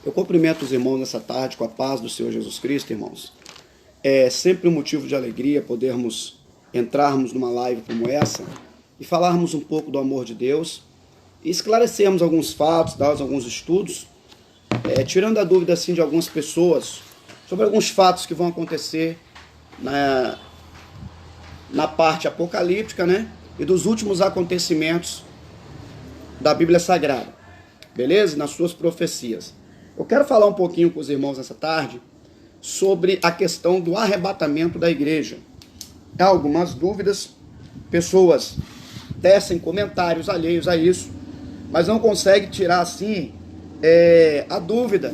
Eu cumprimento os irmãos nessa tarde com a paz do Senhor Jesus Cristo, irmãos. É sempre um motivo de alegria podermos entrarmos numa live como essa e falarmos um pouco do amor de Deus e esclarecermos alguns fatos, darmos alguns estudos, tirando a dúvida assim, de algumas pessoas sobre alguns fatos que vão acontecer na parte apocalíptica, né? E dos últimos acontecimentos da Bíblia Sagrada, beleza? Nas suas profecias. Eu quero falar um pouquinho com os irmãos nessa tarde sobre a questão do arrebatamento da igreja. Há algumas dúvidas, pessoas tecem comentários alheios a isso, mas não conseguem tirar assim a dúvida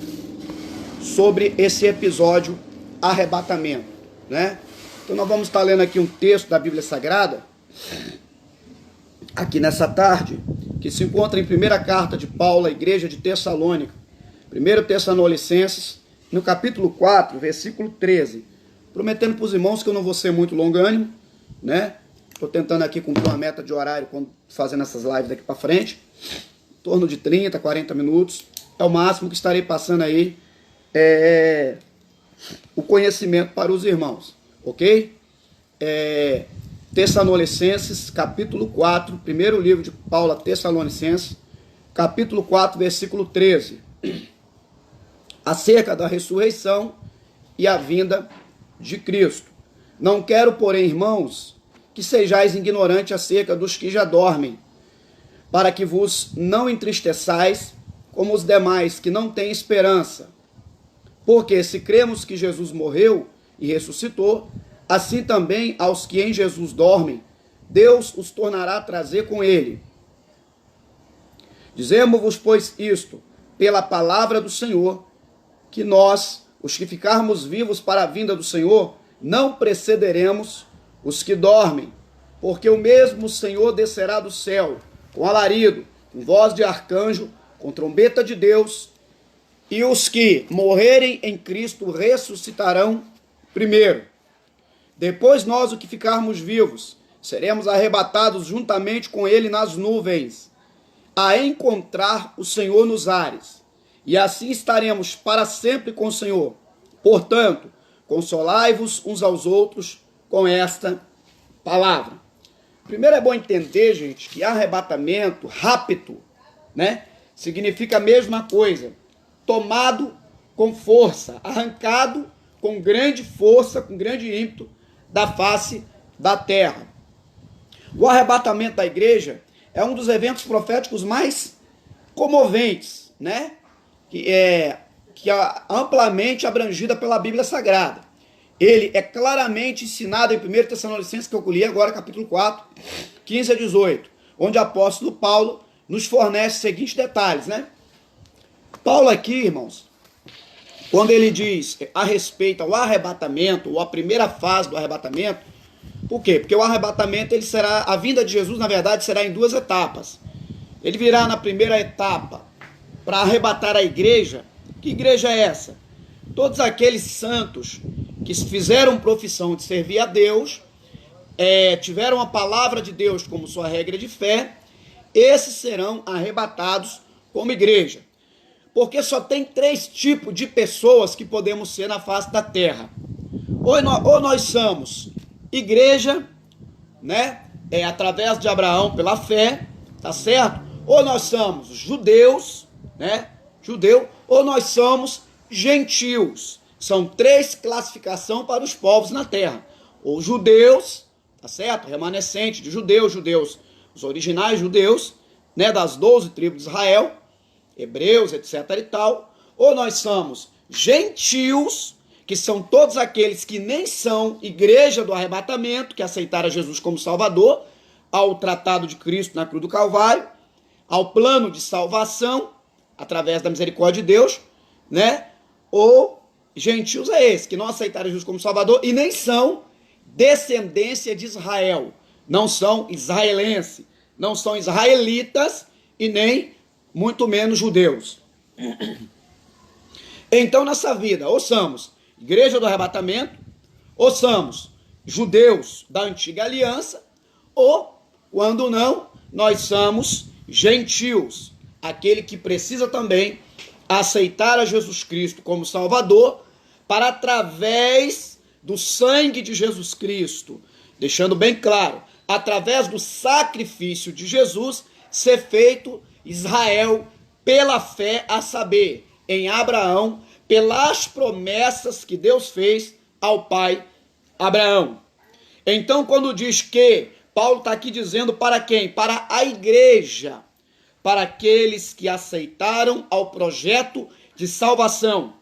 sobre esse episódio arrebatamento, né? Então nós vamos estar lendo aqui um texto da Bíblia Sagrada, aqui nessa tarde, que se encontra em primeira carta de Paulo à igreja de Tessalônica, 1 Tessalonicenses, no capítulo 4, versículo 13. Prometendo para os irmãos que eu não vou ser muito longânimo, né? Estou tentando aqui cumprir uma meta de horário fazendo essas lives daqui para frente. Em torno de 30, 40 minutos. É o máximo que estarei passando aí o conhecimento para os irmãos. Ok? Tessalonicenses, capítulo 4, primeiro livro de Paulo a Tessalonicenses, capítulo 4, versículo 13. Acerca da ressurreição e a vinda de Cristo. Não quero, porém, irmãos, que sejais ignorantes acerca dos que já dormem, para que vos não entristeçais como os demais que não têm esperança. Porque se cremos que Jesus morreu e ressuscitou, assim também aos que em Jesus dormem, Deus os tornará a trazer com ele. Dizemos-vos, pois, isto, pela palavra do Senhor, que nós, os que ficarmos vivos para a vinda do Senhor, não precederemos os que dormem, porque o mesmo Senhor descerá do céu, com alarido, com voz de arcanjo, com trombeta de Deus, e os que morrerem em Cristo ressuscitarão primeiro. Depois nós, os que ficarmos vivos, seremos arrebatados juntamente com ele nas nuvens, a encontrar o Senhor nos ares. E assim estaremos para sempre com o Senhor. Portanto, consolai-vos uns aos outros com esta palavra. Primeiro é bom entender, gente, que arrebatamento, rapto, né? Significa a mesma coisa. Tomado com força, arrancado com grande força, com grande ímpeto da face da terra. O arrebatamento da igreja é um dos eventos proféticos mais comoventes, né? Que é amplamente abrangida pela Bíblia Sagrada. Ele é claramente ensinado em 1 Tessalonicenses, que eu li agora, capítulo 4, 15 a 18, onde o apóstolo Paulo nos fornece os seguintes detalhes, né? Paulo aqui, irmãos, quando ele diz a respeito ao arrebatamento, ou a primeira fase do arrebatamento, por quê? Porque o arrebatamento, a vinda de Jesus, na verdade, será em duas etapas. Ele virá na primeira etapa para arrebatar a igreja. Que igreja é essa? Todos aqueles santos que fizeram profissão de servir a Deus, tiveram a palavra de Deus como sua regra de fé, esses serão arrebatados como igreja. Porque só tem 3 tipos de pessoas que podemos ser na face da terra. Ou nós somos igreja, né? Através de Abraão pela fé, tá certo? Ou nós somos judeus, né? Ou nós somos gentios. São 3 classificações para os povos na terra. Ou judeus, tá certo? Remanescente de judeus, os originais judeus, né? Das 12 tribos de Israel, hebreus, etc. e tal. Ou nós somos gentios, que são todos aqueles que nem são igreja do arrebatamento, que aceitaram Jesus como Salvador, ao tratado de Cristo na cruz do Calvário, ao plano de salvação, através da misericórdia de Deus, né? Ou gentios é esse, que não aceitaram Jesus como Salvador e nem são descendência de Israel, não são israelenses, não são israelitas e nem muito menos judeus. Então, nessa vida, ou somos igreja do arrebatamento, ou somos judeus da antiga aliança, ou, quando não, nós somos gentios, aquele que precisa também a aceitar a Jesus Cristo como Salvador, para através do sangue de Jesus Cristo, deixando bem claro, através do sacrifício de Jesus, ser feito Israel pela fé, a saber, em Abraão, pelas promessas que Deus fez ao pai Abraão. Então, quando diz que, Paulo está aqui dizendo para quem? Para a igreja, para aqueles que aceitaram ao projeto de salvação,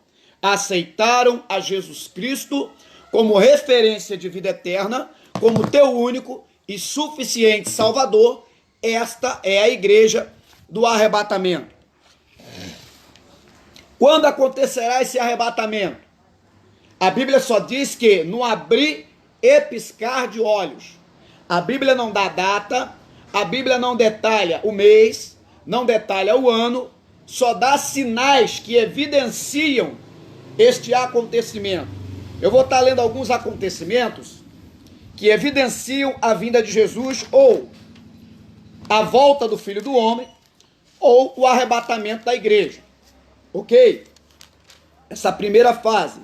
aceitaram a Jesus Cristo como referência de vida eterna, como teu único e suficiente Salvador. Esta é a igreja do arrebatamento. Quando acontecerá esse arrebatamento? A Bíblia só diz que no abrir e piscar de olhos. A Bíblia não dá data, a Bíblia não detalha o mês, não detalha o ano, só dá sinais que evidenciam este acontecimento. Eu vou estar lendo alguns acontecimentos que evidenciam a vinda de Jesus, ou a volta do Filho do Homem, ou o arrebatamento da igreja. Ok? Essa primeira fase.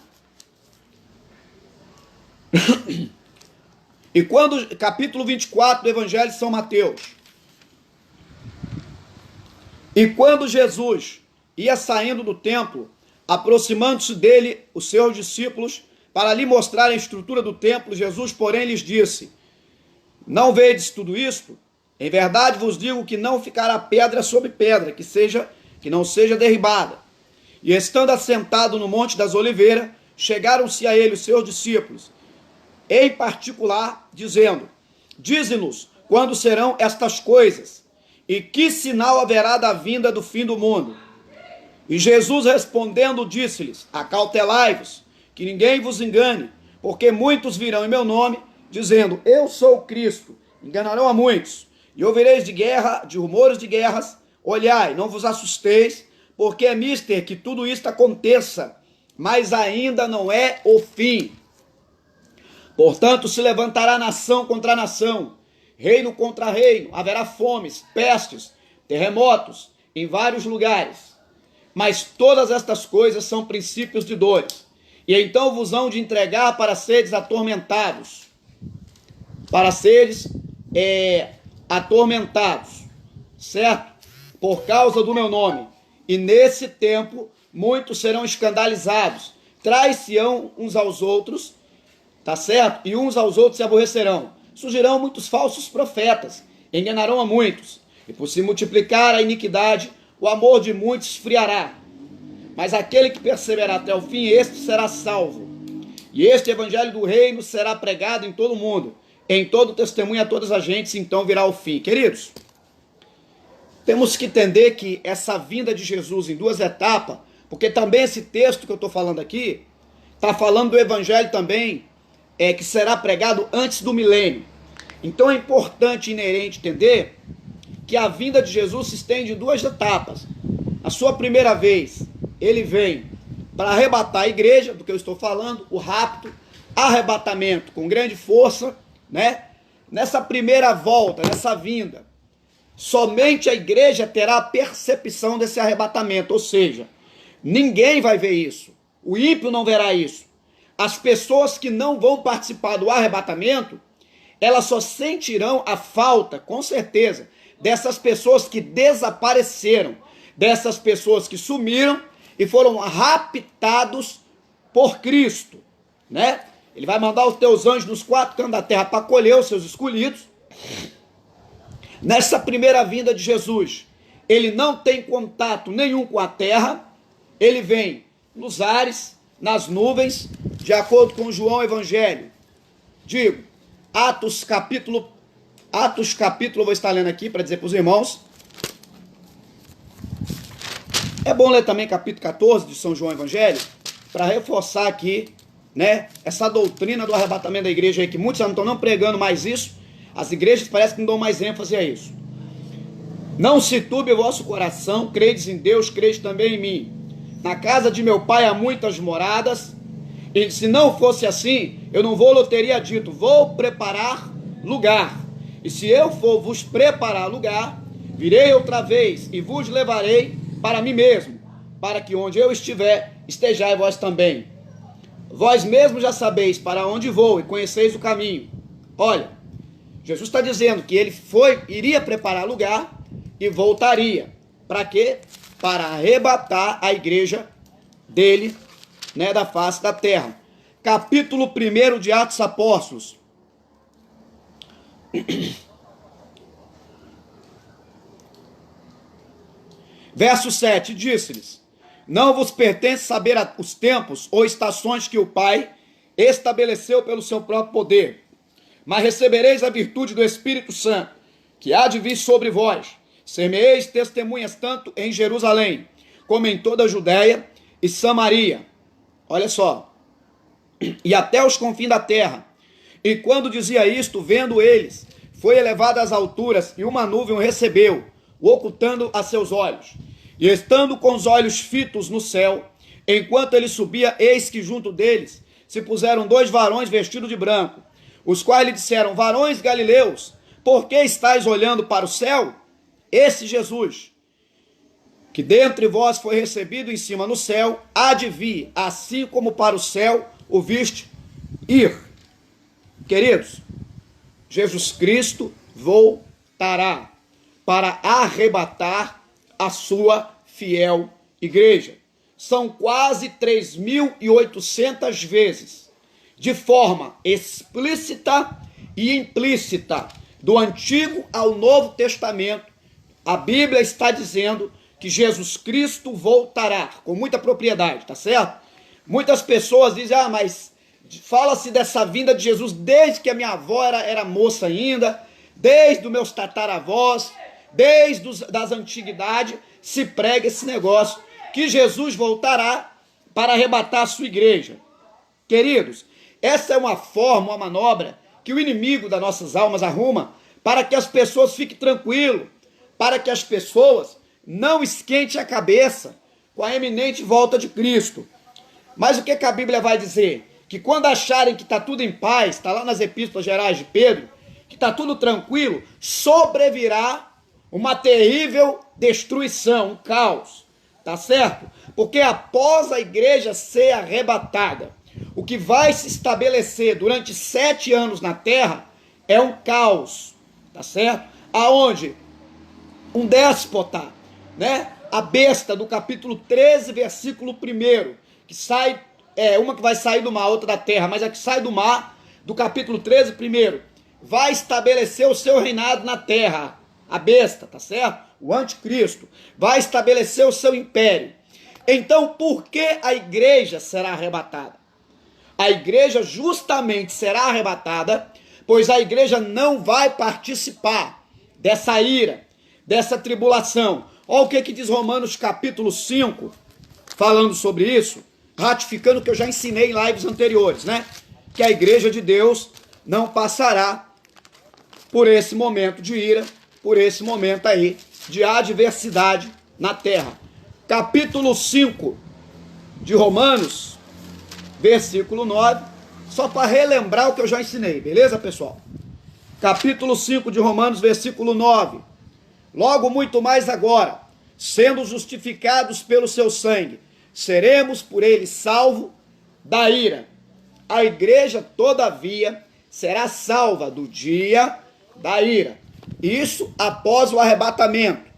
E quando, capítulo 24 do Evangelho de São Mateus. E quando Jesus ia saindo do templo, aproximando-se dele os seus discípulos, para lhe mostrar a estrutura do templo, Jesus, porém, lhes disse: não vedes tudo isto? Em verdade vos digo que não ficará pedra sobre pedra, que não seja derribada. E estando assentado no Monte das Oliveiras, chegaram-se a ele os seus discípulos, em particular, dizendo: dize-nos quando serão estas coisas, e que sinal haverá da vinda do fim do mundo? E Jesus respondendo disse-lhes: acautelai-vos, que ninguém vos engane, porque muitos virão em meu nome, dizendo: eu sou o Cristo, enganarão a muitos. E ouvireis de guerra, de rumores de guerras. Olhai, não vos assusteis, porque é mister que tudo isto aconteça, mas ainda não é o fim. Portanto, se levantará nação contra nação, reino contra reino, haverá fomes, pestes, terremotos em vários lugares. Mas todas estas coisas são princípios de dores. E então vos hão de entregar para seres atormentados. Para seres atormentados. Certo? Por causa do meu nome. E nesse tempo, muitos serão escandalizados. Trai-se-ão uns aos outros. Tá certo? E uns aos outros se aborrecerão. Surgirão muitos falsos profetas. Enganarão a muitos. E por se multiplicar a iniquidade, o amor de muitos esfriará. Mas aquele que perseverar até o fim, este será salvo. E este evangelho do reino será pregado em todo o mundo, em todo testemunho a todas as gentes, então virá o fim. Queridos, temos que entender que essa vinda de Jesus em duas etapas, porque também esse texto que eu estou falando aqui, está falando do evangelho também, que será pregado antes do milênio. Então é importante e inerente entender que a vinda de Jesus se estende em duas etapas. A sua primeira vez, ele vem para arrebatar a igreja, do que eu estou falando, o rapto, arrebatamento com grande força, né? Nessa primeira volta, nessa vinda, somente a igreja terá a percepção desse arrebatamento, ou seja, ninguém vai ver isso, o ímpio não verá isso. As pessoas que não vão participar do arrebatamento, elas só sentirão a falta, com certeza, dessas pessoas que desapareceram, dessas pessoas que sumiram e foram raptados por Cristo, né? Ele vai mandar os teus anjos nos quatro cantos da terra para colher os seus escolhidos. Nessa primeira vinda de Jesus, ele não tem contato nenhum com a terra, ele vem nos ares, nas nuvens, de acordo com João Evangelho. Digo, Atos capítulo, eu vou estar lendo aqui para dizer para os irmãos. É bom ler também capítulo 14 de São João Evangelho, para reforçar aqui, né, essa doutrina do arrebatamento da igreja aí, que muitos não estão não pregando mais isso. As igrejas parecem que não dão mais ênfase a isso. Não se turbe o vosso coração, credes em Deus, credes também em mim. Na casa de meu pai há muitas moradas, e se não fosse assim, eu não vou, teria dito, vou preparar lugar. E se eu for vos preparar lugar, virei outra vez e vos levarei para mim mesmo, para que onde eu estiver, estejais vós também. Vós mesmos já sabeis para onde vou e conheceis o caminho. Olha, Jesus está dizendo que ele iria preparar lugar e voltaria. Para quê? Para arrebatar a igreja dele, né, da face da terra. Capítulo 1 de Atos Apóstolos. Verso 7, disse-lhes: não vos pertence saber os tempos ou estações que o Pai estabeleceu pelo seu próprio poder, mas recebereis a virtude do Espírito Santo, que há de vir sobre vós. Ser-me-eis testemunhas tanto em Jerusalém, como em toda a Judéia e Samaria. Olha só. E até os confins da terra. E quando dizia isto, vendo eles, foi elevado às alturas, e uma nuvem o recebeu, o ocultando a seus olhos. E estando com os olhos fitos no céu, enquanto ele subia, eis que junto deles se puseram 2 varões vestidos de branco, os quais lhe disseram: varões galileus, por que estáis olhando para o céu? Esse Jesus, que dentre vós foi recebido em cima no céu, há de vir, assim como para o céu o viste ir. Queridos, Jesus Cristo voltará para arrebatar a sua fiel igreja. São quase 3.800 vezes, de forma explícita e implícita, do Antigo ao Novo Testamento, a Bíblia está dizendo que Jesus Cristo voltará, com muita propriedade, tá certo? Muitas pessoas dizem: mas fala-se dessa vinda de Jesus desde que a minha avó era moça ainda, desde os meus tataravós, desde das antiguidades, se prega esse negócio, que Jesus voltará para arrebatar a sua igreja. Queridos, essa é uma forma, uma manobra, que o inimigo das nossas almas arruma, para que as pessoas fiquem tranquilas, para que as pessoas não esquentem a cabeça com a eminente volta de Cristo. Mas o que a Bíblia vai dizer? Que quando acharem que está tudo em paz, está lá nas epístolas gerais de Pedro, que está tudo tranquilo, sobrevirá uma terrível destruição, um caos, tá certo? Porque após a igreja ser arrebatada, o que vai se estabelecer durante 7 anos na terra é um caos, tá certo? Aonde um déspota, né? A besta do capítulo 13, versículo 1, que sai, uma que vai sair do mar, outra da terra, mas a que sai do mar, do capítulo 13, 1, vai estabelecer o seu reinado na terra. A besta, tá certo? O anticristo vai estabelecer o seu império. Então, por que a igreja será arrebatada? A igreja justamente será arrebatada, pois a igreja não vai participar dessa ira, dessa tribulação. Olha o que diz Romanos capítulo 5, falando sobre isso, ratificando o que eu já ensinei em lives anteriores, né? Que a igreja de Deus não passará por esse momento de ira, por esse momento aí de adversidade na terra. Capítulo 5 de Romanos, versículo 9, só para relembrar o que eu já ensinei, beleza, pessoal? Capítulo 5 de Romanos, versículo 9. Logo muito mais agora, sendo justificados pelo seu sangue, seremos por ele salvos da ira. A igreja, todavia, será salva do dia da ira. Isso após o arrebatamento.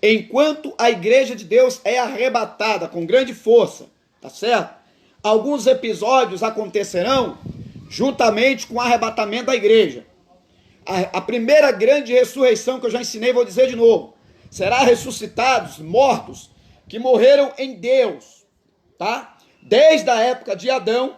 Enquanto a igreja de Deus é arrebatada com grande força, tá certo? Alguns episódios acontecerão juntamente com o arrebatamento da igreja. A primeira grande ressurreição que eu já ensinei, vou dizer de novo, será ressuscitados mortos que morreram em Deus, tá? Desde a época de Adão,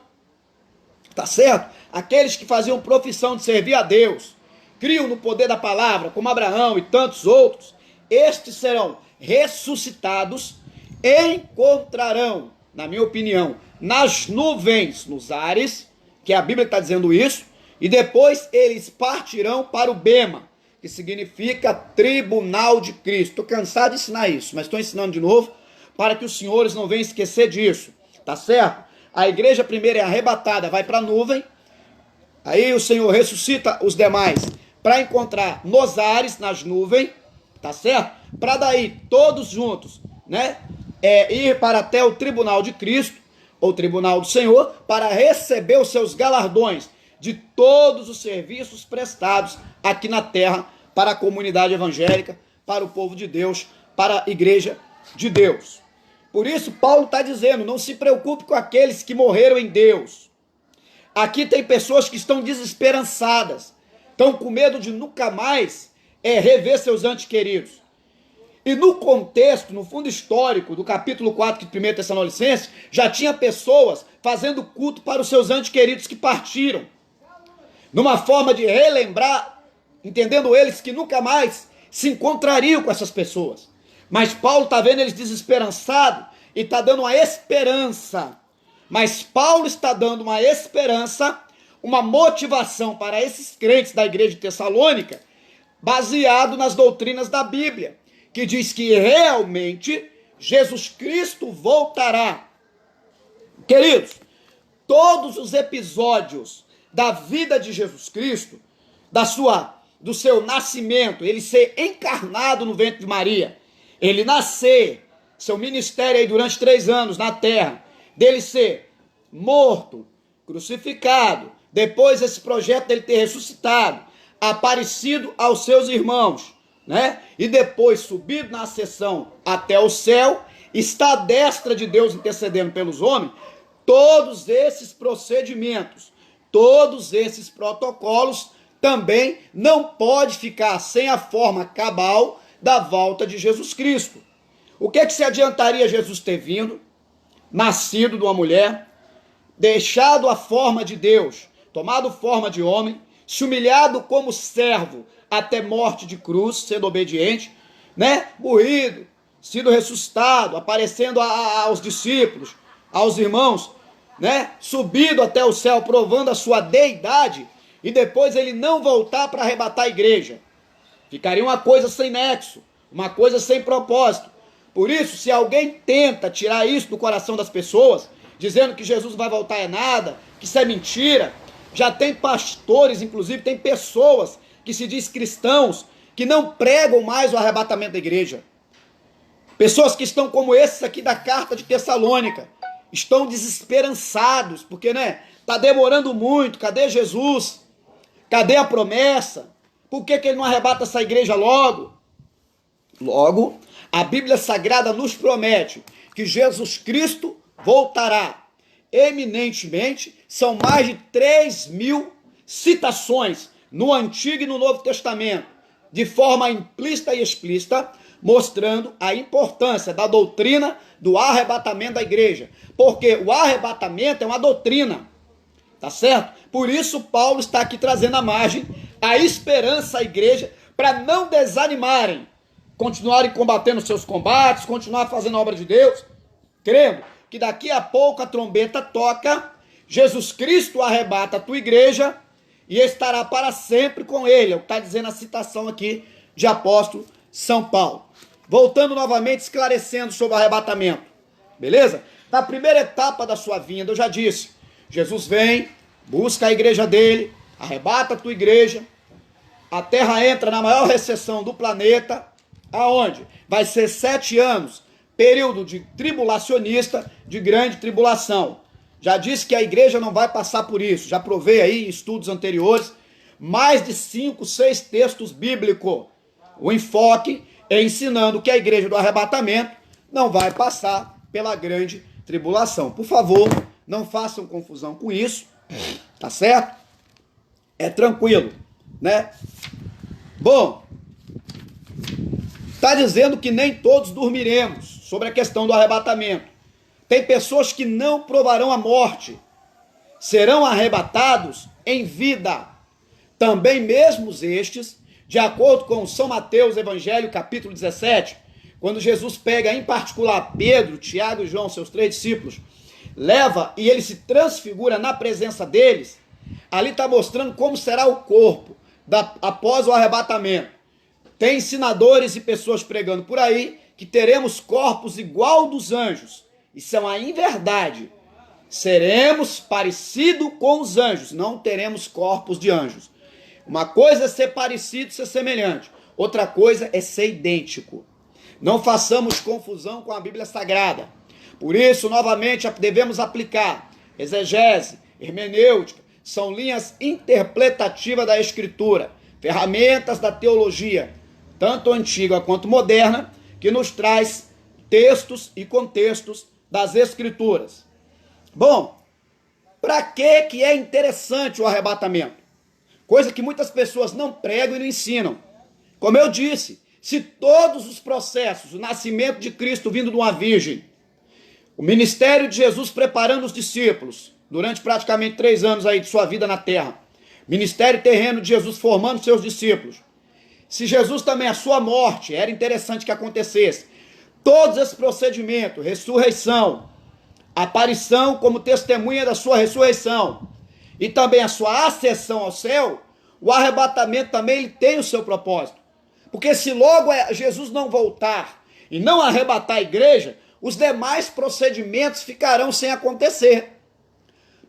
tá certo? Aqueles que faziam profissão de servir a Deus, criam no poder da palavra, como Abraão e tantos outros, estes serão ressuscitados, encontrarão, na minha opinião, nas nuvens, nos ares, que a Bíblia está dizendo isso, e depois eles partirão para o Bema, que significa tribunal de Cristo. Estou cansado de ensinar isso, mas estou ensinando de novo, para que os senhores não venham esquecer disso, tá certo? A igreja primeiro é arrebatada, vai para a nuvem, aí o Senhor ressuscita os demais para encontrar nos ares, nas nuvens, tá certo? Para daí, todos juntos, né? ir para até o tribunal de Cristo, ou tribunal do Senhor, para receber os seus galardões de todos os serviços prestados aqui na terra para a comunidade evangélica, para o povo de Deus, para a igreja de Deus. Por isso, Paulo está dizendo, não se preocupe com aqueles que morreram em Deus. Aqui tem pessoas que estão desesperançadas, estão com medo de nunca mais rever seus entes queridos. E no contexto, no fundo histórico do capítulo 4 de 1 Tessalonicenses, já tinha pessoas fazendo culto para os seus entes queridos que partiram. Numa forma de relembrar, entendendo eles que nunca mais se encontrariam com essas pessoas. Mas Paulo está vendo eles desesperançados e está dando uma esperança. Mas Paulo está dando uma esperança, uma motivação para esses crentes da igreja de Tessalônica, baseado nas doutrinas da Bíblia, que diz que realmente Jesus Cristo voltará. Queridos, todos os episódios da vida de Jesus Cristo, do seu nascimento, ele ser encarnado no ventre de Maria, ele nascer, seu ministério aí durante 3 anos na terra, dele ser morto, crucificado, depois esse projeto dele ter ressuscitado, aparecido aos seus irmãos, né? E depois subido na ascensão até o céu, está à destra de Deus intercedendo pelos homens. Todos esses procedimentos, todos esses protocolos também não pode ficar sem a forma cabal da volta de Jesus Cristo. O que se adiantaria Jesus ter vindo, nascido de uma mulher, deixado a forma de Deus, tomado forma de homem, se humilhado como servo até morte de cruz, sendo obediente, né? Morrido, sido ressuscitado, aparecendo aos discípulos, aos irmãos, né? Subido até o céu, provando a sua deidade, e depois ele não voltar para arrebatar a igreja. Ficaria uma coisa sem nexo, uma coisa sem propósito. Por isso, se alguém tenta tirar isso do coração das pessoas, dizendo que Jesus vai voltar é nada, que isso é mentira, já tem pastores, inclusive tem pessoas que se diz cristãos, que não pregam mais o arrebatamento da igreja. Pessoas que estão como esses aqui da carta de Tessalônica, estão desesperançados, porque, né, tá demorando muito, cadê Jesus? Cadê a promessa? Por que ele não arrebata essa igreja logo? Logo, a Bíblia Sagrada nos promete que Jesus Cristo voltará. Eminentemente, são mais de 3.000 citações no Antigo e no Novo Testamento, de forma implícita e explícita, mostrando a importância da doutrina do arrebatamento da igreja. Porque o arrebatamento é uma doutrina, tá certo? Por isso Paulo está aqui trazendo à margem a esperança à igreja, para não desanimarem, continuarem combatendo seus combates, continuar fazendo a obra de Deus, crendo que daqui a pouco a trombeta toca, Jesus Cristo arrebata a tua igreja e estará para sempre com ele. É o que está dizendo a citação aqui de apóstolo São Paulo. Voltando novamente, esclarecendo sobre o arrebatamento. Beleza? Na primeira etapa da sua vinda, eu já disse, Jesus vem, busca a igreja dele, arrebata a tua igreja, a terra entra na maior recessão do planeta, aonde? Vai ser 7 anos, período de tribulacionista, de grande tribulação. Já disse que a igreja não vai passar por isso. Já provei aí em estudos anteriores mais de 5, 6 textos bíblicos. O enfoque é ensinando que a igreja do arrebatamento não vai passar pela grande tribulação. Por favor, não façam confusão com isso, tá certo? É tranquilo, né? Bom, está dizendo que nem todos dormiremos sobre a questão do arrebatamento. Tem pessoas que não provarão a morte, serão arrebatados em vida. Também mesmos estes, de acordo com São Mateus, Evangelho, capítulo 17, quando Jesus pega em particular Pedro, Tiago e João, seus 3 discípulos, leva e ele se transfigura na presença deles, ali está mostrando como será o corpo após o arrebatamento. Tem ensinadores e pessoas pregando por aí que teremos corpos igual dos anjos. Isso é uma inverdade. Seremos parecidos com os anjos, não teremos corpos de anjos. Uma coisa é ser parecido, ser semelhante. Outra coisa é ser idêntico. Não façamos confusão com a Bíblia Sagrada. Por isso, novamente, devemos aplicar exegese, hermenêutica, são linhas interpretativas da Escritura, ferramentas da teologia, tanto antiga quanto moderna, que nos traz textos e contextos das Escrituras. Bom, para que é interessante o arrebatamento? Coisa que muitas pessoas não pregam e não ensinam. Como eu disse, se todos os processos, o nascimento de Cristo vindo de uma virgem, o ministério de Jesus preparando os discípulos, durante praticamente 3 anos aí de sua vida na terra, ministério terreno de Jesus formando seus discípulos, se Jesus também, a sua morte, era interessante que acontecesse, todos esses procedimentos, ressurreição, aparição como testemunha da sua ressurreição, e também a sua ascensão ao céu, o arrebatamento também ele tem o seu propósito. Porque se logo Jesus não voltar e não arrebatar a igreja, os demais procedimentos ficarão sem acontecer.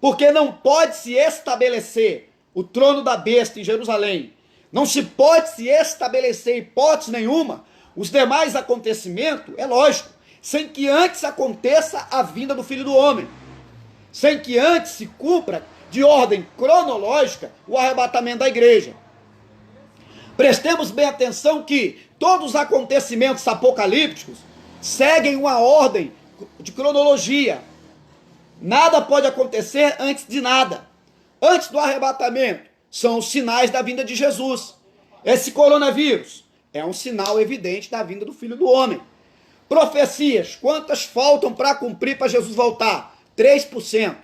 Porque não pode se estabelecer o trono da besta em Jerusalém. Não se pode se estabelecer hipótese nenhuma os demais acontecimentos, é lógico, sem que antes aconteça a vinda do Filho do Homem. Sem que antes se cumpra de ordem cronológica o arrebatamento da igreja. Prestemos bem atenção que todos os acontecimentos apocalípticos seguem uma ordem de cronologia. Nada pode acontecer antes de nada. Antes do arrebatamento, são os sinais da vinda de Jesus. Esse coronavírus é um sinal evidente da vinda do Filho do Homem. Profecias, quantas faltam para cumprir para Jesus voltar? 3%.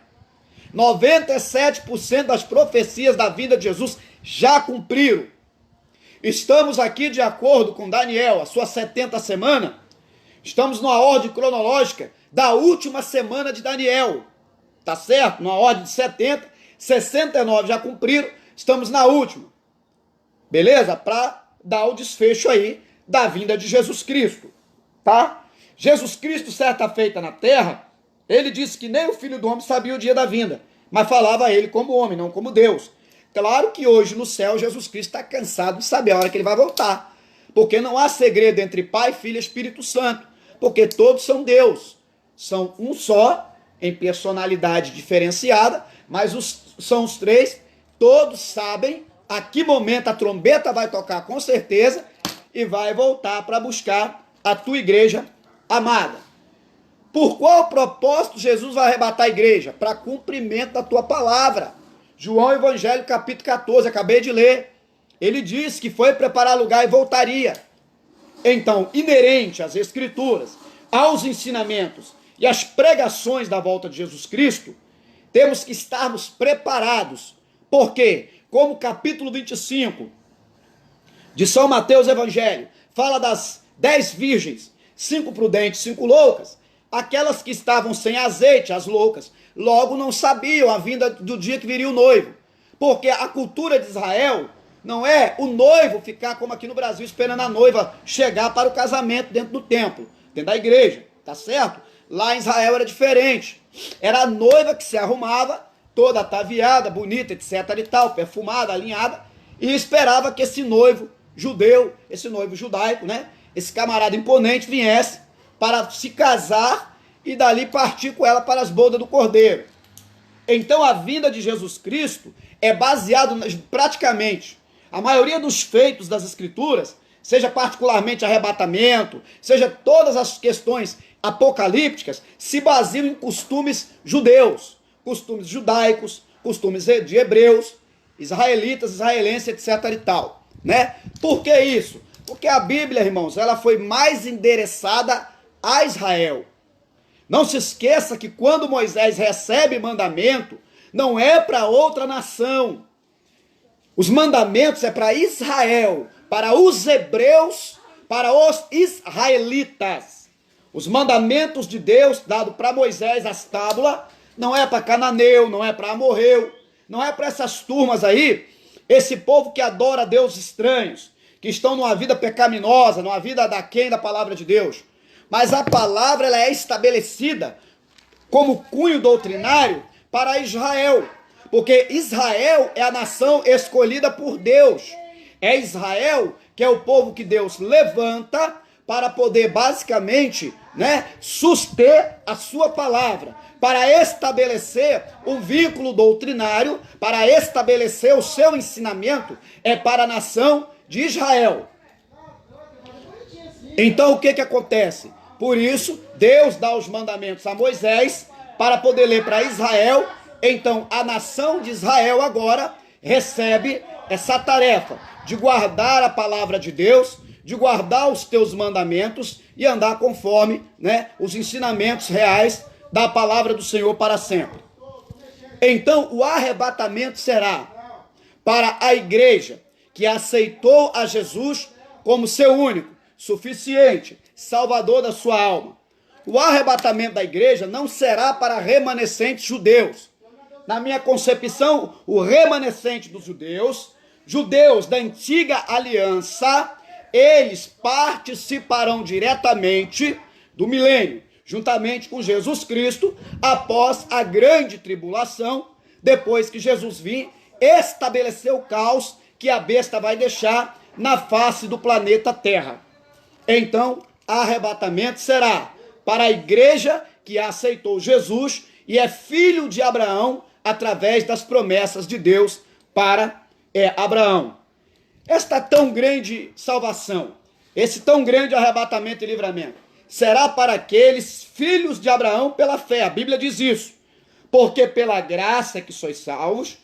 97% das profecias da vinda de Jesus já cumpriram. Estamos aqui de acordo com Daniel, a sua 70ª semana. Estamos numa ordem cronológica da última semana de Daniel. Tá certo? Numa ordem de 70, 69 já cumpriram. Estamos na última. Beleza? Para dar o desfecho aí da vinda de Jesus Cristo. Tá? Jesus Cristo, certa feita na terra, ele disse que nem o Filho do Homem sabia o dia da vinda, mas falava a ele como homem, não como Deus. Claro que hoje no céu Jesus Cristo está cansado de saber a hora que ele vai voltar, porque não há segredo entre Pai, Filho e Espírito Santo, porque todos são Deus, são um só, em personalidade diferenciada, mas são os três, todos sabem a que momento a trombeta vai tocar com certeza e vai voltar para buscar a tua igreja amada. Por qual propósito Jesus vai arrebatar a igreja? Para cumprimento da tua palavra. João Evangelho capítulo 14, acabei de ler. Ele disse que foi preparar lugar e voltaria. Então, inerente às escrituras, aos ensinamentos e às pregações da volta de Jesus Cristo, temos que estarmos preparados. Por quê? Como o capítulo 25 de São Mateus Evangelho fala das 10 virgens, 5 prudentes, 5 loucas. Aquelas que estavam sem azeite, as loucas, logo não sabiam a vinda do dia que viria o noivo. Porque a cultura de Israel não é o noivo ficar como aqui no Brasil, esperando a noiva chegar para o casamento dentro do templo, dentro da igreja, tá certo? Lá em Israel era diferente. Era a noiva que se arrumava, toda ataviada, bonita, etc e tal, perfumada, alinhada, e esperava que esse noivo judeu, esse noivo judaico, né? Esse camarada imponente viesse para se casar e dali partir com ela para as bodas do Cordeiro. Então a vinda de Jesus Cristo é baseado praticamente, a maioria dos feitos das Escrituras, seja particularmente arrebatamento, seja todas as questões apocalípticas, se baseiam em costumes judeus, costumes judaicos, costumes de hebreus, israelitas, israelenses, etc e tal, né? Por que isso? Porque a Bíblia, irmãos, ela foi mais endereçada a Israel. Não se esqueça que quando Moisés recebe mandamento, não é para outra nação. Os mandamentos é para Israel, para os hebreus, para os israelitas. Os mandamentos de Deus, dado para Moisés, as tábuas, não é para cananeu, não é para amorreu, não é para essas turmas aí, esse povo que adora a deuses estranhos, que estão numa vida pecaminosa, numa vida daquém da palavra de Deus. Mas a palavra ela é estabelecida como cunho doutrinário para Israel. Porque Israel é a nação escolhida por Deus. É Israel que é o povo que Deus levanta para poder basicamente, suster a sua palavra, para estabelecer um vínculo doutrinário, para estabelecer o seu ensinamento, é para a nação de Israel. Então o que acontece? Por isso, Deus dá os mandamentos a Moisés para poder ler para Israel. Então a nação de Israel agora recebe essa tarefa de guardar a palavra de Deus, de guardar os teus mandamentos e andar conforme os ensinamentos reais da palavra do Senhor para sempre. Então o arrebatamento será para a igreja que aceitou a Jesus como seu único, suficiente, salvador da sua alma. O arrebatamento da igreja não será para remanescentes judeus. Na minha concepção, o remanescente dos judeus da antiga aliança, eles participarão diretamente do milênio, juntamente com Jesus Cristo, após a grande tribulação, depois que Jesus vir estabelecer o caos que a besta vai deixar na face do planeta Terra. Então, arrebatamento será para a igreja que aceitou Jesus e é filho de Abraão através das promessas de Deus para Abraão. Esta tão grande salvação, esse tão grande arrebatamento e livramento, será para aqueles filhos de Abraão pela fé. A Bíblia diz isso. Porque pela graça que sois salvos,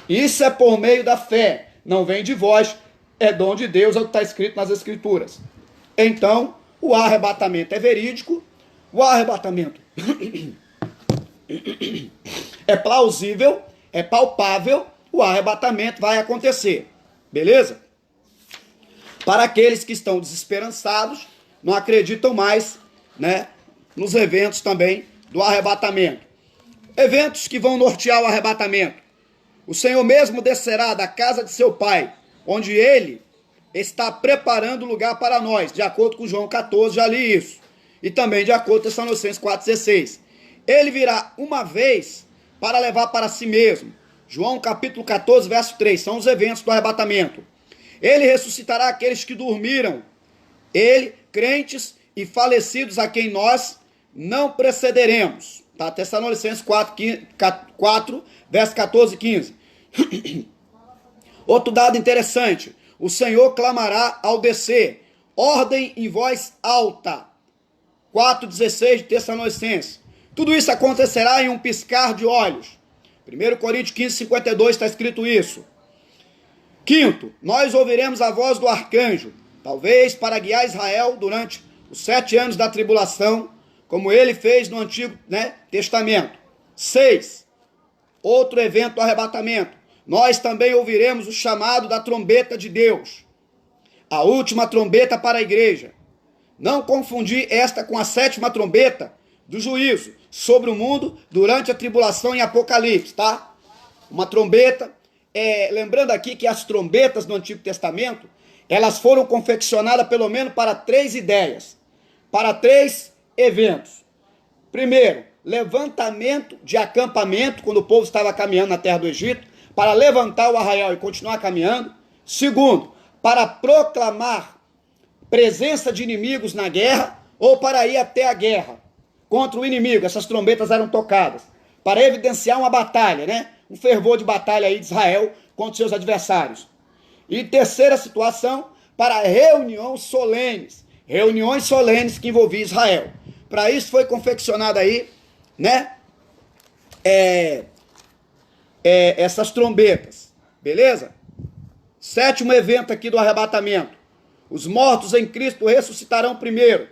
isso é por meio da fé. Não vem de vós, é dom de Deus, é o que está escrito nas Escrituras. Então, o arrebatamento é verídico, o arrebatamento é plausível, é palpável, o arrebatamento vai acontecer. Beleza? Para aqueles que estão desesperançados, não acreditam mais, nos eventos também do arrebatamento. Eventos que vão nortear o arrebatamento. O Senhor mesmo descerá da casa de seu Pai, onde Ele está preparando lugar para nós, de acordo com João 14, já li isso. E também de acordo com Tessalonicenses 4,16. Ele virá uma vez para levar para si mesmo. João capítulo 14, verso 3, são os eventos do arrebatamento. Ele ressuscitará aqueles que dormiram. Ele, crentes e falecidos a quem nós não precederemos. Tá? Tessalonicenses 4, verso 14 e 15. Outro dado interessante. O Senhor clamará ao descer. Ordem em voz alta. 4,16 de Tessalonicenses. Tudo isso acontecerá em um piscar de olhos. 1 Coríntios 15, 52 está escrito isso. Quinto, nós ouviremos a voz do arcanjo, talvez para guiar Israel durante os 7 anos da tribulação, como ele fez no Antigo Testamento. 6, outro evento do arrebatamento. Nós também ouviremos o chamado da trombeta de Deus, a última trombeta para a igreja. Não confundir esta com a 7ª trombeta do juízo sobre o mundo durante a tribulação em Apocalipse, tá? Uma trombeta, lembrando aqui que as trombetas do Antigo Testamento, elas foram confeccionadas pelo menos para 3 ideias, para 3 eventos. Primeiro, levantamento de acampamento, quando o povo estava caminhando na terra do Egito, para levantar o arraial e continuar caminhando. Segundo, para proclamar presença de inimigos na guerra, ou para ir até a guerra contra o inimigo. Essas trombetas eram tocadas para evidenciar uma batalha, um fervor de batalha aí de Israel contra seus adversários. E terceira situação, para reuniões solenes que envolviam Israel. Para isso foi confeccionada aí, essas trombetas, beleza? 7º evento aqui do arrebatamento. Os mortos em Cristo ressuscitarão primeiro,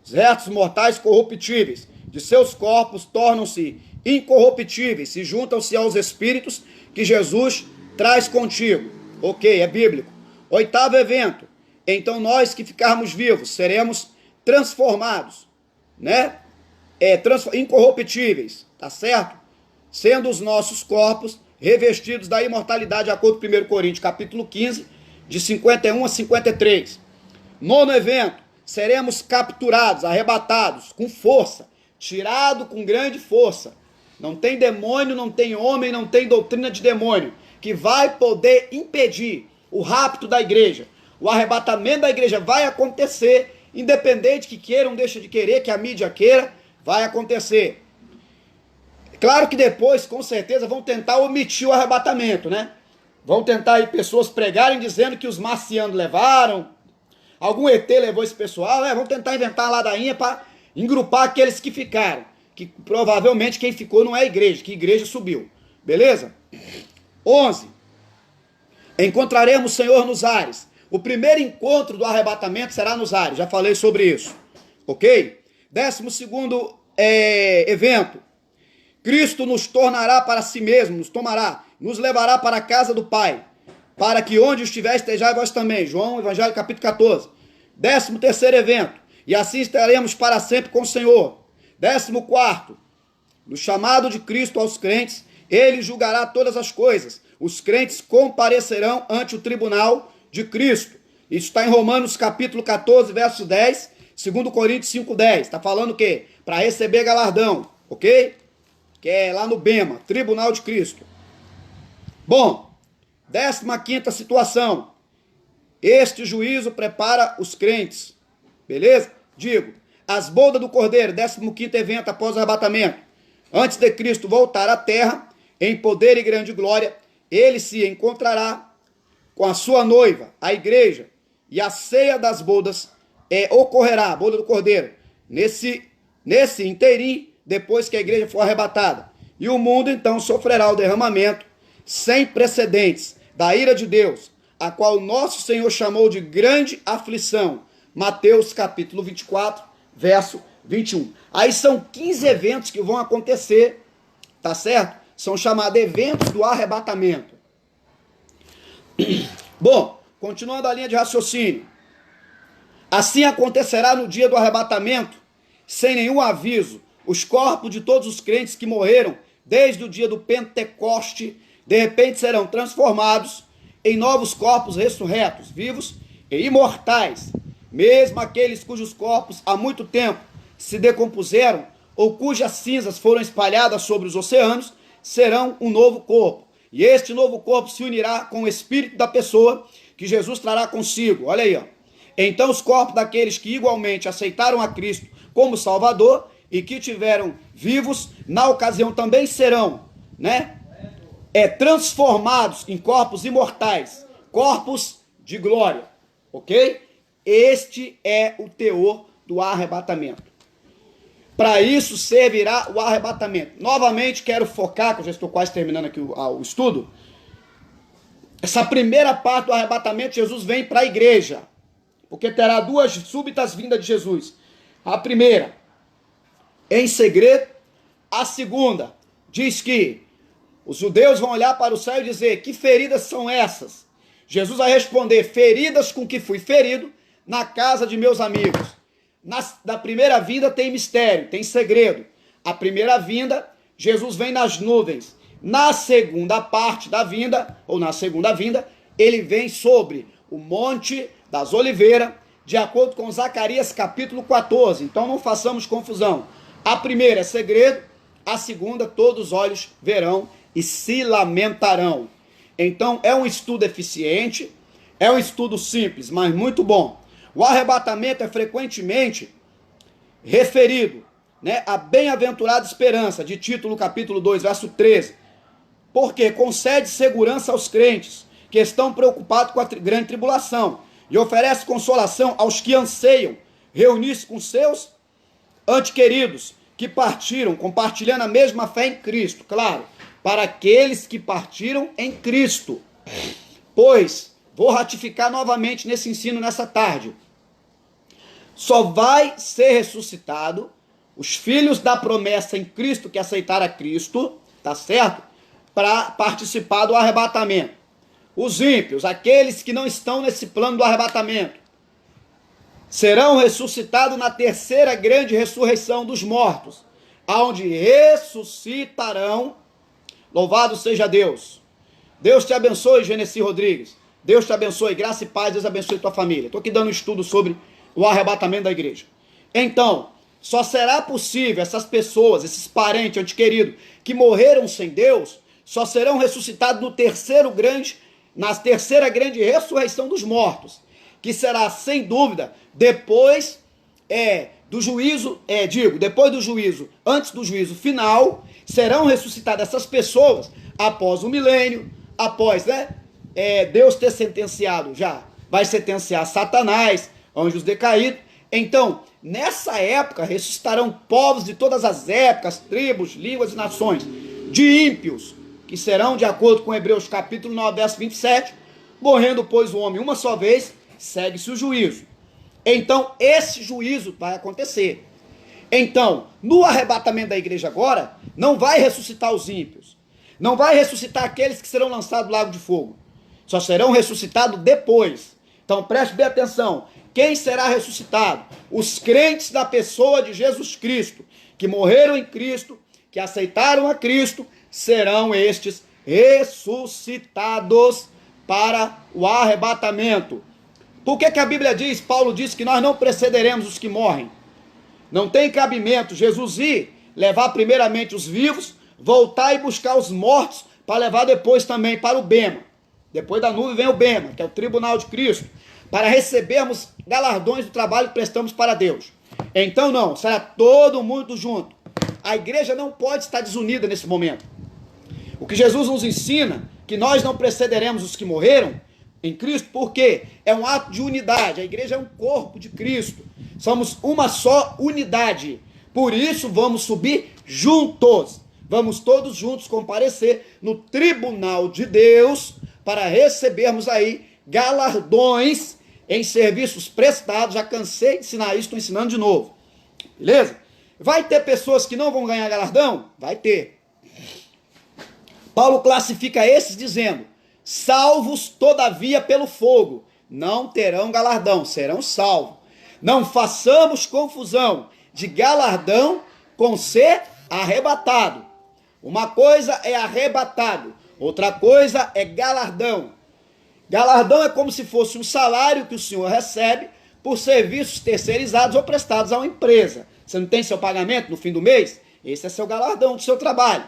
Os restos mortais corruptíveis de seus corpos tornam-se incorruptíveis e juntam-se aos espíritos que Jesus traz contigo. Ok, é bíblico. 8º evento. Então nós que ficarmos vivos seremos transformados, incorruptíveis, tá certo? Sendo os nossos corpos revestidos da imortalidade, de acordo com 1 Coríntios capítulo 15, de 51 a 53. 9º evento. Seremos capturados, arrebatados, com força, tirado com grande força. Não tem demônio, não tem homem, não tem doutrina de demônio que vai poder impedir o rapto da igreja, O arrebatamento da igreja vai acontecer, independente que queiram, deixa de querer, que a mídia queira, vai acontecer. Claro que depois, com certeza, vão tentar omitir o arrebatamento, né? Vão tentar aí pessoas pregarem dizendo que os marcianos levaram, algum ET levou esse pessoal, vão tentar inventar uma ladainha para engrupar aqueles que ficaram. Que provavelmente quem ficou não é a igreja, que a igreja subiu. Beleza? 11. Encontraremos o Senhor nos ares. O primeiro encontro do arrebatamento será nos ares. Já falei sobre isso. Ok? 12º evento. Cristo nos tornará para si mesmo, nos tomará, nos levará para a casa do Pai, para que onde estiver estejais vós também. João, Evangelho, capítulo 14. 13º evento. E assim estaremos para sempre com o Senhor. 14º. No chamado de Cristo aos crentes, ele julgará todas as coisas. Os crentes comparecerão ante o tribunal de Cristo. Isso está em Romanos capítulo 14, verso 10, 2 Coríntios 5:10. Está falando o quê? Para receber galardão, ok? Que é lá no Bema, Tribunal de Cristo. Bom, 15ª situação. Este juízo prepara os crentes. Beleza? Digo, as bodas do Cordeiro, 15º evento após o arrebatamento. Antes de Cristo voltar à terra, em poder e grande glória, ele se encontrará com a sua noiva, a igreja, e a ceia das bodas ocorrerá, a boda do Cordeiro, nesse inteirinho, depois que a igreja for arrebatada. E o mundo então sofrerá o derramamento sem precedentes da ira de Deus, a qual nosso Senhor chamou de grande aflição. Mateus capítulo 24, verso 21. Aí são 15 eventos que vão acontecer, tá certo? São chamados eventos do arrebatamento. Bom, continuando a linha de raciocínio. Assim acontecerá no dia do arrebatamento, sem nenhum aviso, os corpos de todos os crentes que morreram desde o dia do Pentecoste, de repente serão transformados em novos corpos ressurretos, vivos e imortais. Mesmo aqueles cujos corpos há muito tempo se decompuseram ou cujas cinzas foram espalhadas sobre os oceanos, serão um novo corpo. E este novo corpo se unirá com o espírito da pessoa que Jesus trará consigo. Olha aí, ó. Então os corpos daqueles que igualmente aceitaram a Cristo como Salvador e que tiveram vivos, na ocasião também serão, transformados em corpos imortais, corpos de glória, ok? Este é o teor do arrebatamento. Para isso servirá o arrebatamento. Novamente quero focar, que eu já estou quase terminando aqui o estudo, essa primeira parte do arrebatamento. Jesus vem para a igreja, porque terá duas súbitas vindas de Jesus. A primeira, em segredo. A segunda, diz que os judeus vão olhar para o céu e dizer: que feridas são essas? Jesus vai responder: feridas com que fui ferido na casa de meus amigos. Da primeira vinda tem mistério, tem segredo. A primeira vinda, Jesus vem nas nuvens. Na segunda parte da vinda, ou na segunda vinda, ele vem sobre o Monte das Oliveiras, de acordo com Zacarias capítulo 14. Então não façamos confusão. A primeira é segredo, a segunda todos os olhos verão e se lamentarão. Então é um estudo eficiente, é um estudo simples, mas muito bom. O arrebatamento é frequentemente referido, a bem-aventurada esperança, de Título capítulo 2, verso 13, porque concede segurança aos crentes que estão preocupados com a grande tribulação e oferece consolação aos que anseiam reunir-se com seus antequeridos que partiram, compartilhando a mesma fé em Cristo. Claro, para aqueles que partiram em Cristo. Pois, vou ratificar novamente nesse ensino nessa tarde, só vai ser ressuscitado os filhos da promessa em Cristo que aceitaram a Cristo, tá certo? Para participar do arrebatamento. Os ímpios, aqueles que não estão nesse plano do arrebatamento, serão ressuscitados na terceira grande ressurreição dos mortos, aonde ressuscitarão. Louvado seja Deus. Deus te abençoe, Genesi Rodrigues. Deus te abençoe, graça e paz, Deus abençoe tua família. Estou aqui dando um estudo sobre o arrebatamento da igreja. Então, só será possível essas pessoas, esses parentes antequeridos que morreram sem Deus, só serão ressuscitados na terceira grande ressurreição dos mortos, que será sem dúvida depois do juízo, depois do juízo, antes do juízo final, serão ressuscitadas essas pessoas após o milênio, após, Deus ter sentenciado já, vai sentenciar Satanás, anjos decaídos. Então, nessa época, ressuscitarão povos de todas as épocas, tribos, línguas e nações, de ímpios, que serão, de acordo com Hebreus capítulo 9, verso 27, morrendo, pois, o homem uma só vez, segue-se o juízo. Então, esse juízo vai acontecer. Então, no arrebatamento da igreja agora, não vai ressuscitar os ímpios, não vai ressuscitar aqueles que serão lançados no lago de fogo, só serão ressuscitados depois. Então, preste bem atenção. Quem será ressuscitado? Os crentes da pessoa de Jesus Cristo, que morreram em Cristo, que aceitaram a Cristo, serão estes ressuscitados para o arrebatamento. Por que a Bíblia diz, Paulo diz que nós não precederemos os que morrem? Não tem cabimento Jesus ir, levar primeiramente os vivos, voltar e buscar os mortos, para levar depois também para o Bema. Depois da nuvem vem o Bema, que é o tribunal de Cristo, para recebermos galardões do trabalho que prestamos para Deus. Então não, será todo mundo junto. A igreja não pode estar desunida nesse momento. O que Jesus nos ensina, que nós não precederemos os que morreram em Cristo, porque é um ato de unidade. A igreja é um corpo de Cristo. Somos uma só unidade. Por isso vamos subir juntos. Vamos todos juntos comparecer no tribunal de Deus para recebermos aí galardões em serviços prestados. Já cansei de ensinar isso, estou ensinando de novo. Beleza? Vai ter pessoas que não vão ganhar galardão? Vai ter. Paulo classifica esses dizendo: salvos todavia pelo fogo, não terão galardão, serão salvos. Não façamos confusão de galardão com ser arrebatado. Uma coisa é arrebatado, outra coisa é galardão. Galardão é como se fosse um salário que o senhor recebe por serviços terceirizados ou prestados a uma empresa. Você não tem seu pagamento no fim do mês? Esse é seu galardão do seu trabalho.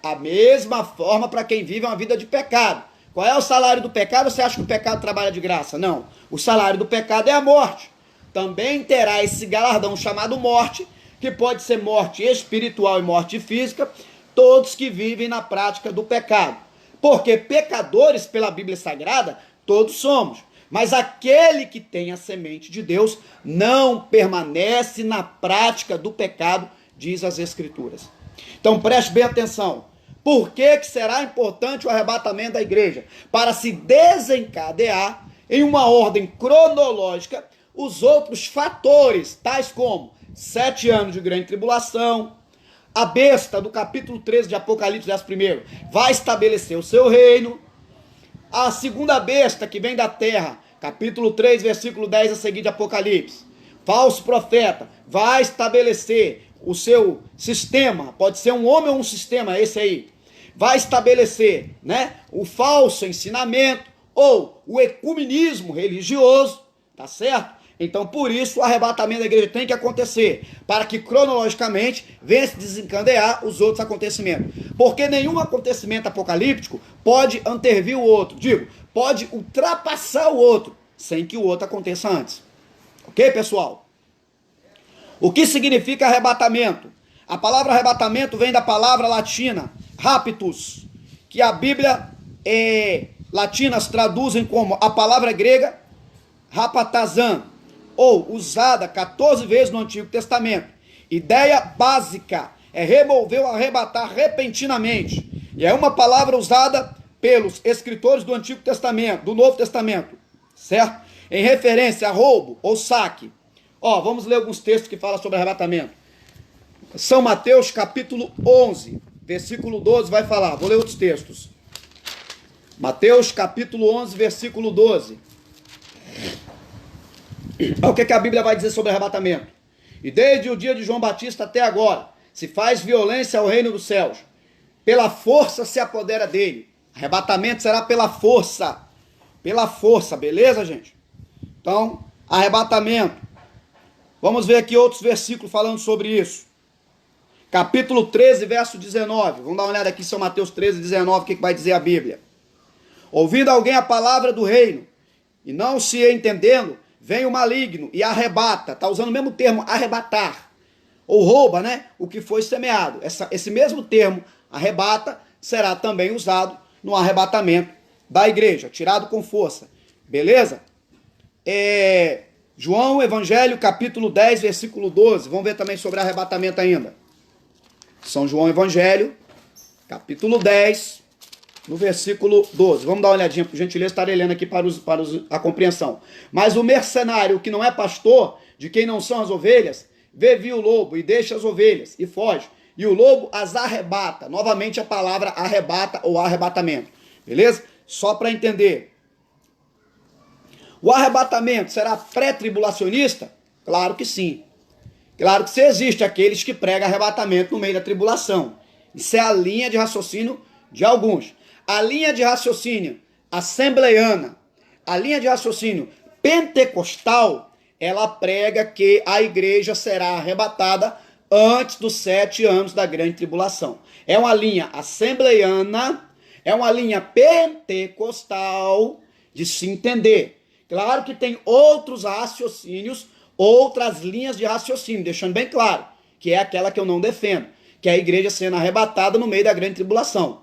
A mesma forma para quem vive uma vida de pecado. Qual é o salário do pecado? Você acha que o pecado trabalha de graça? Não. O salário do pecado é a morte. Também terá esse galardão chamado morte, que pode ser morte espiritual e morte física, todos que vivem na prática do pecado. Porque pecadores, pela Bíblia Sagrada, todos somos. Mas aquele que tem a semente de Deus não permanece na prática do pecado, diz as Escrituras. Então preste bem atenção. Por que será importante o arrebatamento da igreja? Para se desencadear em uma ordem cronológica os outros fatores, tais como 7 anos de grande tribulação, a besta do capítulo 13 de Apocalipse, verso 1, vai estabelecer o seu reino, a segunda besta que vem da terra, capítulo 3, versículo 10 a seguir de Apocalipse, falso profeta, vai estabelecer o seu sistema, pode ser um homem ou um sistema, esse aí, vai estabelecer, o falso ensinamento ou o ecumenismo religioso, tá certo? Então, por isso, o arrebatamento da igreja tem que acontecer, para que cronologicamente venha se desencadear os outros acontecimentos. Porque nenhum acontecimento apocalíptico pode antervir o outro, pode ultrapassar o outro, sem que o outro aconteça antes. Ok, pessoal? O que significa arrebatamento? A palavra arrebatamento vem da palavra latina, raptus, que a Bíblia latinas traduzem como a palavra grega rapatazan, ou usada 14 vezes no Antigo Testamento. Ideia básica é remover ou arrebatar repentinamente. E é uma palavra usada pelos escritores do Antigo Testamento, do Novo Testamento, certo? Em referência a roubo ou saque. Vamos ler alguns textos que falam sobre arrebatamento. São Mateus capítulo 11, versículo 12 vai falar. Vou ler outros textos. Mateus capítulo 11, versículo 12. Olha o que a Bíblia vai dizer sobre arrebatamento. E desde o dia de João Batista até agora, se faz violência ao reino dos céus. Pela força se apodera dele. Arrebatamento será pela força. Pela força, beleza, gente? Então, arrebatamento. Vamos ver aqui outros versículos falando sobre isso. Capítulo 13, verso 19. Vamos dar uma olhada aqui em São Mateus 13, 19, o que vai dizer a Bíblia. Ouvindo alguém a palavra do reino e não se entendendo, vem o maligno e arrebata. Está usando o mesmo termo, arrebatar. Ou rouba, né? O que foi semeado. Esse mesmo termo, arrebata, será também usado no arrebatamento da igreja. Tirado com força. Beleza? João, Evangelho, capítulo 10, versículo 12. Vamos ver também sobre arrebatamento ainda. São João, Evangelho, capítulo 10, no versículo 12. Vamos dar uma olhadinha, por gentileza, estarei lendo aqui para a compreensão. Mas o mercenário, que não é pastor, de quem não são as ovelhas, vê o lobo e deixa as ovelhas e foge. E o lobo as arrebata. Novamente a palavra arrebata ou arrebatamento. Beleza? Só para entender. O arrebatamento será pré-tribulacionista? Claro que sim. Claro que se existe aqueles que pregam arrebatamento no meio da tribulação. Isso é a linha de raciocínio de alguns. A linha de raciocínio assembleiana, a linha de raciocínio pentecostal, ela prega que a igreja será arrebatada antes dos 7 anos da grande tribulação. É uma linha assembleiana, é uma linha pentecostal de se entender. Claro que tem outros raciocínios, outras linhas de raciocínio, deixando bem claro, que é aquela que eu não defendo, que é a igreja sendo arrebatada no meio da grande tribulação.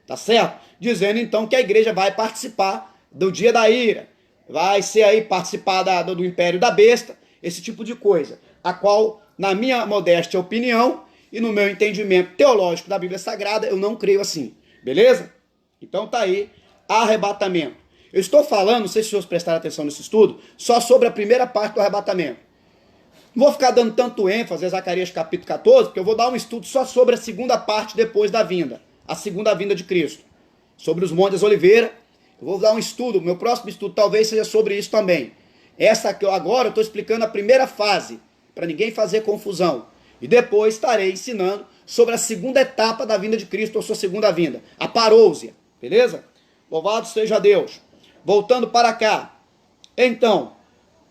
Tá certo? Dizendo então que a igreja vai participar do dia da ira, vai ser aí participar do império da besta, esse tipo de coisa, a qual, na minha modesta opinião e no meu entendimento teológico da Bíblia Sagrada, eu não creio assim. Beleza? Então tá aí, arrebatamento. Eu estou falando, não sei se os senhores prestaram atenção nesse estudo, só sobre a primeira parte do arrebatamento. Não vou ficar dando tanto ênfase a Zacarias capítulo 14, porque eu vou dar um estudo só sobre a segunda parte depois da vinda, a segunda vinda de Cristo. Sobre os Montes das Oliveiras, eu vou dar um estudo, meu próximo estudo talvez seja sobre isso também. Essa que eu agora estou explicando a primeira fase, para ninguém fazer confusão. E depois estarei ensinando sobre a segunda etapa da vinda de Cristo, ou sua segunda vinda, a parousia, beleza? Louvado seja Deus. Voltando para cá. Então,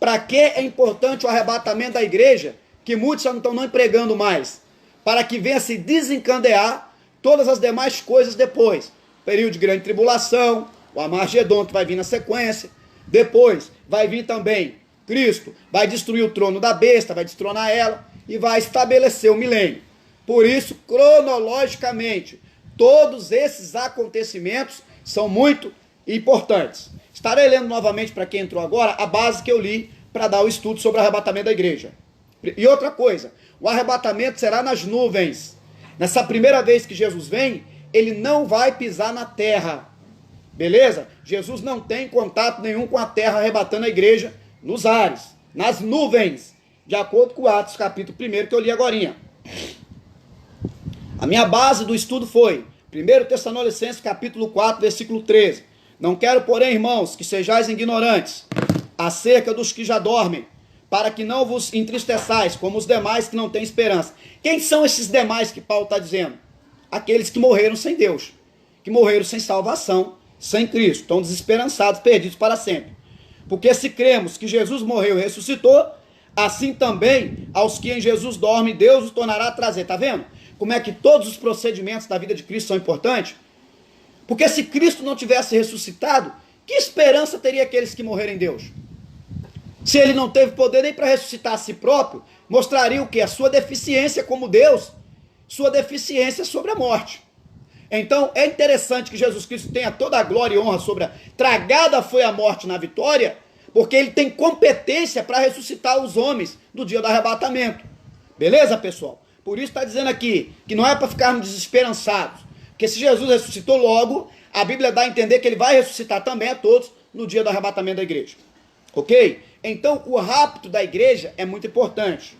para que é importante o arrebatamento da igreja, que muitos já não estão empregando mais? Para que venha se desencadear todas as demais coisas depois. Período de grande tribulação, o Armagedon que vai vir na sequência. Depois vai vir também Cristo, vai destruir o trono da besta, vai destronar ela e vai estabelecer o milênio. Por isso, cronologicamente, todos esses acontecimentos são muito importantes. Estarei lendo novamente para quem entrou agora a base que eu li para dar o estudo sobre o arrebatamento da igreja. E outra coisa, o arrebatamento será nas nuvens. Nessa primeira vez que Jesus vem, ele não vai pisar na terra. Beleza? Jesus não tem contato nenhum com a terra arrebatando a igreja nos ares, nas nuvens, de acordo com Atos capítulo 1 que eu li agorinha. A minha base do estudo foi 1 Tessalonicenses capítulo 4, versículo 13. Não quero, porém, irmãos, que sejais ignorantes acerca dos que já dormem, para que não vos entristeçais, como os demais que não têm esperança. Quem são esses demais que Paulo está dizendo? Aqueles que morreram sem Deus, que morreram sem salvação, sem Cristo, estão desesperançados, perdidos para sempre. Porque se cremos que Jesus morreu e ressuscitou, assim também aos que em Jesus dormem, Deus os tornará a trazer. Está vendo? Como é que todos os procedimentos da vida de Cristo são importantes? Porque se Cristo não tivesse ressuscitado, que esperança teria aqueles que morreram em Deus? Se ele não teve poder nem para ressuscitar a si próprio, mostraria o que? A sua deficiência como Deus, sua deficiência sobre a morte. Então é interessante que Jesus Cristo tenha toda a glória e honra sobre a tragada foi a morte na vitória, porque ele tem competência para ressuscitar os homens do dia do arrebatamento. Beleza, pessoal? Por isso está dizendo aqui que não é para ficarmos desesperançados. Porque se Jesus ressuscitou logo, a Bíblia dá a entender que ele vai ressuscitar também a todos no dia do arrebatamento da igreja. Ok? Então o rapto da igreja é muito importante.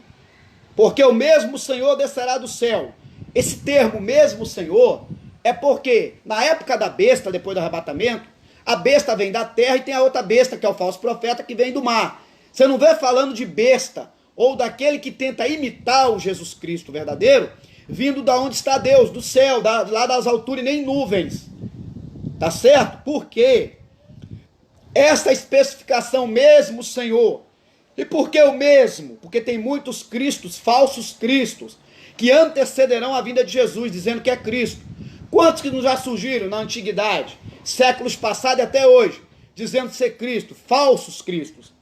Porque o mesmo Senhor descerá do céu. Esse termo, mesmo Senhor, é porque na época da besta, depois do arrebatamento, a besta vem da terra e tem a outra besta, que é o falso profeta, que vem do mar. Você não vê falando de besta, ou daquele que tenta imitar o Jesus Cristo verdadeiro, vindo da onde está Deus, do céu, lá das alturas e nem nuvens. Tá certo? Por quê? Essa especificação mesmo, Senhor. E por que o mesmo? Porque tem muitos cristos, falsos cristos, que antecederão a vinda de Jesus, dizendo que é Cristo. Quantos que já surgiram na antiguidade, séculos passados e até hoje, dizendo ser Cristo, falsos cristos.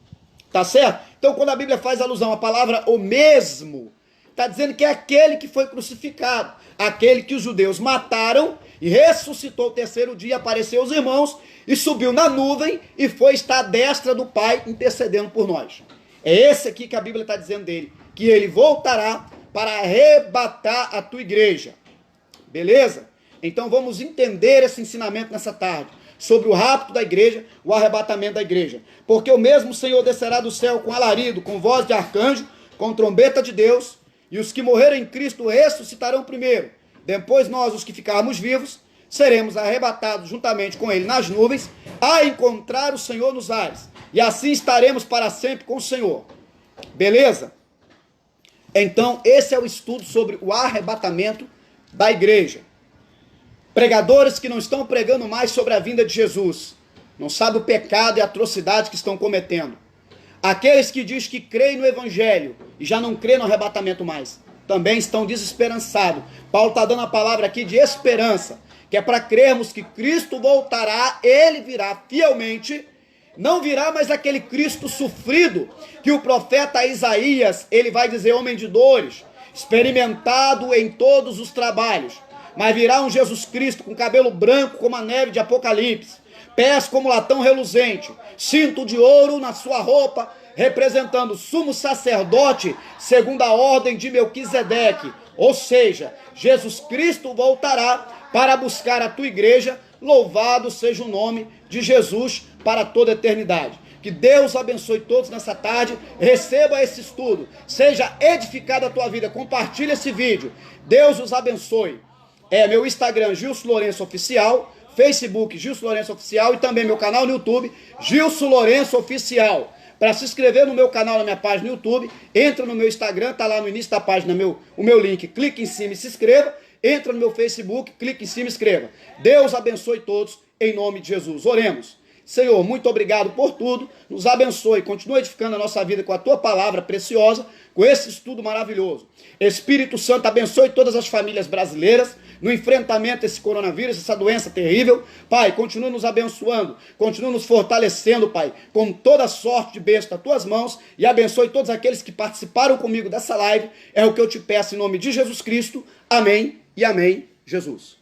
Tá certo? Então, quando a Bíblia faz alusão à palavra o mesmo, está dizendo que é aquele que foi crucificado, aquele que os judeus mataram e ressuscitou o terceiro dia, apareceu aos irmãos e subiu na nuvem e foi estar à destra do Pai intercedendo por nós. É esse aqui que a Bíblia está dizendo dele, que ele voltará para arrebatar a tua igreja. Beleza? Então vamos entender esse ensinamento nessa tarde, sobre o rapto da igreja, o arrebatamento da igreja. Porque o mesmo Senhor descerá do céu com alarido, com voz de arcanjo, com trombeta de Deus, e os que morrerem em Cristo ressuscitarão primeiro. Depois nós, os que ficarmos vivos, seremos arrebatados juntamente com ele nas nuvens, a encontrar o Senhor nos ares. E assim estaremos para sempre com o Senhor. Beleza? Então, esse é o estudo sobre o arrebatamento da igreja. Pregadores que não estão pregando mais sobre a vinda de Jesus, não sabem o pecado e a atrocidade que estão cometendo. Aqueles que dizem que creem no Evangelho e já não creem no arrebatamento mais, também estão desesperançados. Paulo está dando a palavra aqui de esperança, que é para crermos que Cristo voltará, ele virá fielmente. Não virá mais aquele Cristo sofrido, que o profeta Isaías, ele vai dizer, homem de dores, experimentado em todos os trabalhos. Mas virá um Jesus Cristo com cabelo branco como a neve de Apocalipse, pés como latão reluzente, cinto de ouro na sua roupa, representando o sumo sacerdote segundo a ordem de Melquisedeque. Ou seja, Jesus Cristo voltará para buscar a tua igreja. Louvado seja o nome de Jesus para toda a eternidade. Que Deus abençoe todos nessa tarde. Receba esse estudo. Seja edificada a tua vida. Compartilhe esse vídeo. Deus os abençoe. Meu Instagram, Gilson Lourenço Oficial. Facebook, Gilson Lourenço Oficial. E também meu canal no YouTube, Gilson Lourenço Oficial. Para se inscrever no meu canal, na minha página no YouTube, entra no meu Instagram, tá lá no início da página o meu link. Clique em cima e se inscreva. Entra no meu Facebook, clique em cima e escreva. Deus abençoe todos, em nome de Jesus. Oremos. Senhor, muito obrigado por tudo. Nos abençoe. Continua edificando a nossa vida com a tua palavra preciosa, com esse estudo maravilhoso. Espírito Santo, abençoe todas as famílias brasileiras no enfrentamento a esse coronavírus, essa doença terrível. Pai, continua nos abençoando, continua nos fortalecendo, Pai, com toda sorte de bênção nas tuas mãos, e abençoe todos aqueles que participaram comigo dessa live. É o que eu te peço em nome de Jesus Cristo. Amém e amém, Jesus.